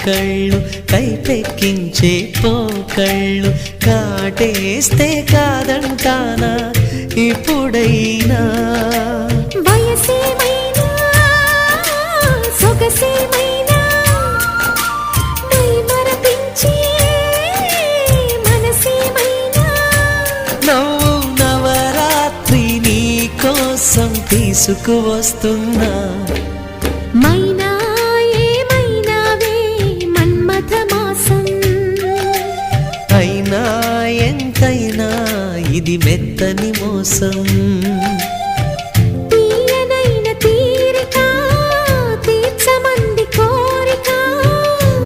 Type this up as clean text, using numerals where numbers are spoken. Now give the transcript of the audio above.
కళ్ళు కైపెక్కించే పోకళ్ళు కాటేస్తే కాదంటానా ఇప్పుడైనా వయసేమైనా సొగసేమైనా మరపించే మనసేమైనా నవ్వు నవరాత్రి నీ కోసం తీసుకువస్తున్నా మైనా ఏమైనావే మన్మథ మాసం అయినా ఎంతైనా ఇది మెత్తని మోసం